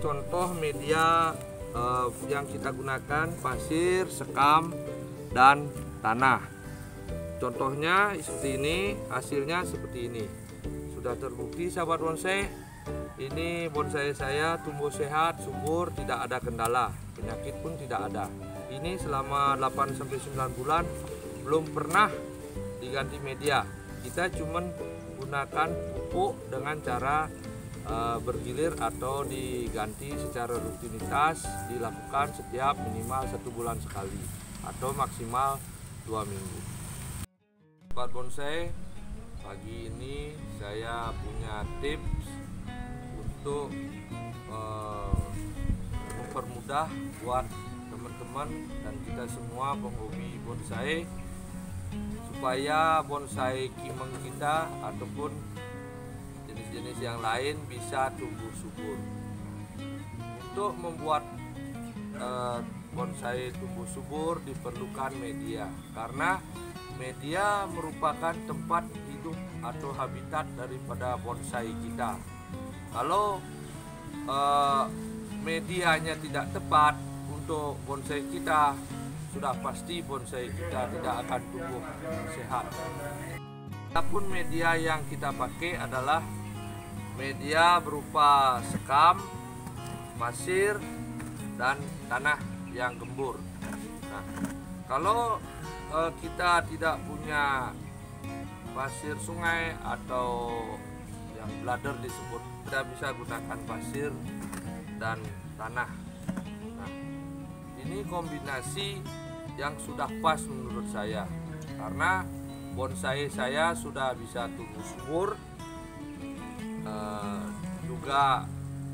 contoh media yang kita gunakan: pasir, sekam, dan tanah. Contohnya seperti ini, hasilnya seperti ini. Sudah terbukti sahabat bonsai, ini bonsai saya tumbuh sehat, subur, tidak ada kendala, penyakit pun tidak ada. Ini selama 8-9 bulan belum pernah diganti media. Kita cuman gunakan pupuk dengan cara bergilir atau diganti secara rutinitas, dilakukan setiap minimal 1 bulan sekali atau maksimal 2 minggu. Sahabat bonsai, pagi ini saya punya tips untuk mempermudah buat teman-teman dan kita semua penghobi bonsai, supaya bonsai kimeng kita ataupun jenis-jenis yang lain bisa tumbuh subur. Untuk membuat bonsai tumbuh subur diperlukan media, karena media merupakan tempat hidup atau habitat daripada bonsai kita. Kalau medianya tidak tepat untuk bonsai kita, sudah pasti bonsai kita tidak akan tumbuh sehat. Adapun media yang kita pakai adalah media berupa sekam, pasir, dan tanah yang gembur. Nah, kalau kita tidak punya pasir sungai atau yang bladder disebut, kita bisa gunakan pasir dan tanah. Nah, ini kombinasi yang sudah pas menurut saya, karena bonsai saya sudah bisa tumbuh subur, juga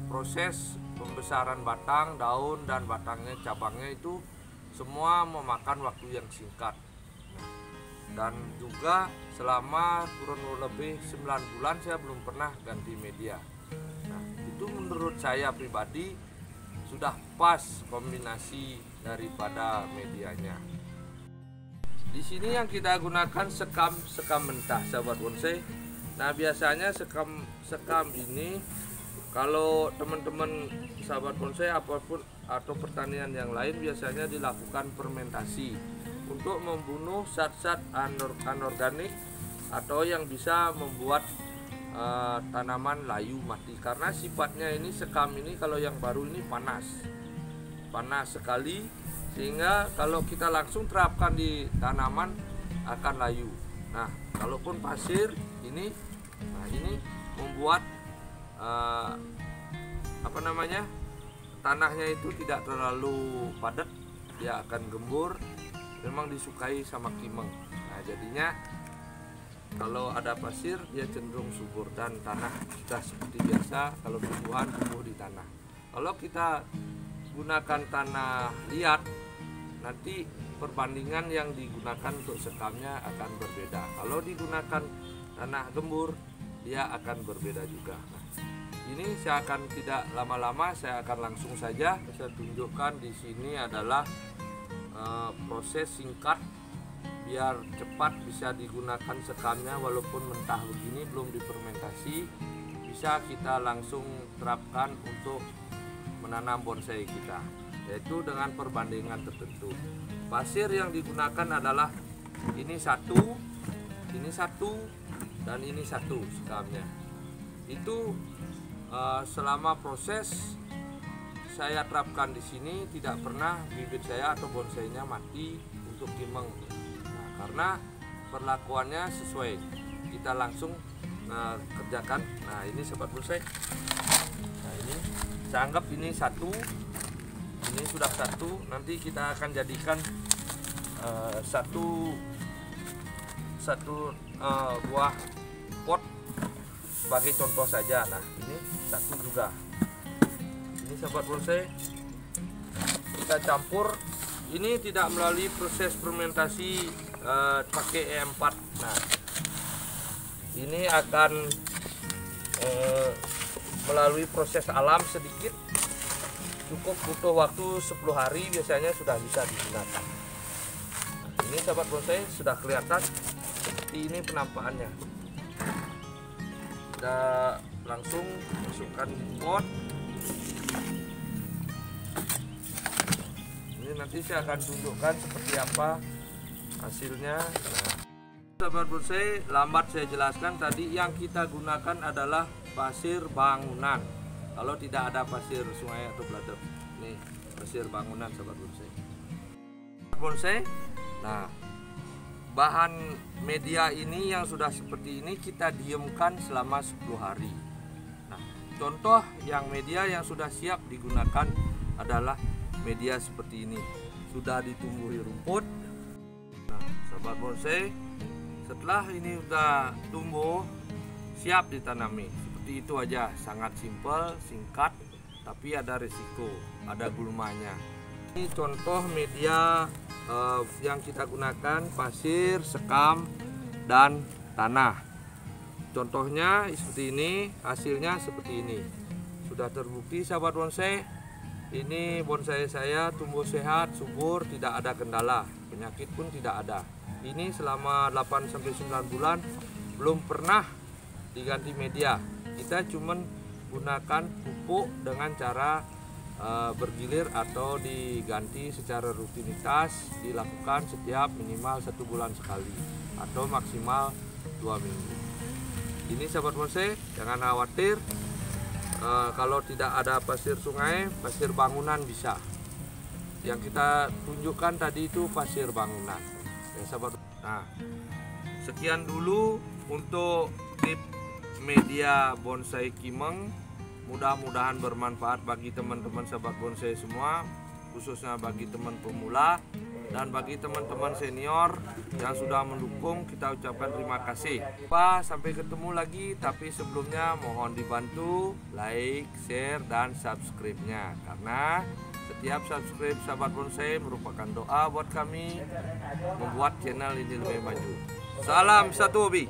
proses pembesaran batang, daun, dan batangnya, cabangnya itu semua memakan waktu yang singkat. Dan juga selama kurang lebih 9 bulan saya belum pernah ganti media. Nah, itu menurut saya pribadi sudah pas kombinasi daripada medianya. Di sini yang kita gunakan sekam mentah, sahabat bonsai. Nah, biasanya sekam ini kalau teman-teman sahabat bonsai apapun atau pertanian yang lain biasanya dilakukan fermentasi untuk membunuh zat-zat anorganik atau yang bisa membuat tanaman layu mati. Karena sifatnya ini sekam ini, kalau yang baru ini panas sekali, sehingga kalau kita langsung terapkan di tanaman akan layu. Nah, kalaupun pasir ini, nah ini membuat tanahnya itu tidak terlalu padat, dia akan gembur, memang disukai sama kimeng. Nah, jadinya kalau ada pasir dia cenderung subur, dan tanah sudah seperti biasa kalau tumbuhan tumbuh di tanah. Kalau kita gunakan tanah liat, nanti perbandingan yang digunakan untuk sekamnya akan berbeda. Kalau digunakan tanah gembur, dia akan berbeda juga. Nah, ini saya akan tidak lama-lama, saya akan langsung saja saya tunjukkan. Di sini adalah proses singkat biar cepat bisa digunakan sekamnya, walaupun mentah begini belum difermentasi, bisa kita langsung terapkan untuk menanam bonsai kita, yaitu dengan perbandingan tertentu. Pasir yang digunakan adalah ini satu, dan ini satu sekamnya. Itu selama proses saya terapkan di sini tidak pernah bibit saya atau bonsainya mati untuk kimeng. Nah, karena perlakuannya sesuai, kita langsung kerjakan. Nah, ini sahabat bonsai. Nah, ini saya anggap ini satu, ini sudah satu. Nanti kita akan jadikan satu buah pot sebagai contoh saja. Nah, ini satu juga. Ini sahabat bonsai, kita campur. Ini tidak melalui proses fermentasi pakai E4. Nah, ini akan melalui proses alam sedikit, cukup butuh waktu 10 hari biasanya sudah bisa digunakan. Nah, ini sahabat bonsai sudah kelihatan seperti ini penampakannya. Kita langsung masukkan di pot. nanti saya akan tunjukkan seperti apa hasilnya. Nah, sahabat bonsai, lambat saya jelaskan tadi yang kita gunakan adalah pasir bangunan. Kalau tidak ada pasir sungai atau bladder, nih pasir bangunan sahabat bonsai. Nah, bahan media ini yang sudah seperti ini kita diamkan selama 10 hari. Nah, contoh yang media yang sudah siap digunakan adalah media seperti ini. Sudah ditumbuhi rumput. Nah, sahabat bonsai, setelah ini sudah tumbuh, siap ditanami. Seperti itu aja, sangat simpel, singkat, tapi ada resiko, ada gulmanya. Ini contoh media yang kita gunakan, pasir, sekam, dan tanah. Contohnya seperti ini, hasilnya seperti ini. Sudah terbukti sahabat bonsai, ini bonsai saya tumbuh sehat, subur, tidak ada kendala, penyakit pun tidak ada. Ini selama 8-9 bulan belum pernah diganti media. Kita cuman gunakan pupuk dengan cara bergilir atau diganti secara rutinitas, dilakukan setiap minimal 1 bulan sekali atau maksimal 2 minggu. Ini sahabat bonsai, jangan khawatir, kalau tidak ada pasir sungai, pasir bangunan bisa. Yang kita tunjukkan tadi itu pasir bangunan ya sahabat. Nah, sekian dulu untuk tips media bonsai kimeng. Mudah-mudahan bermanfaat bagi teman-teman sahabat bonsai semua, khususnya bagi teman pemula dan bagi teman-teman senior yang sudah mendukung. Kita ucapkan terima kasih. Sampai ketemu lagi, tapi sebelumnya mohon dibantu like, share, dan subscribe-nya, karena setiap subscribe sahabat bonsai merupakan doa buat kami membuat channel ini lebih maju. Salam satu hobi.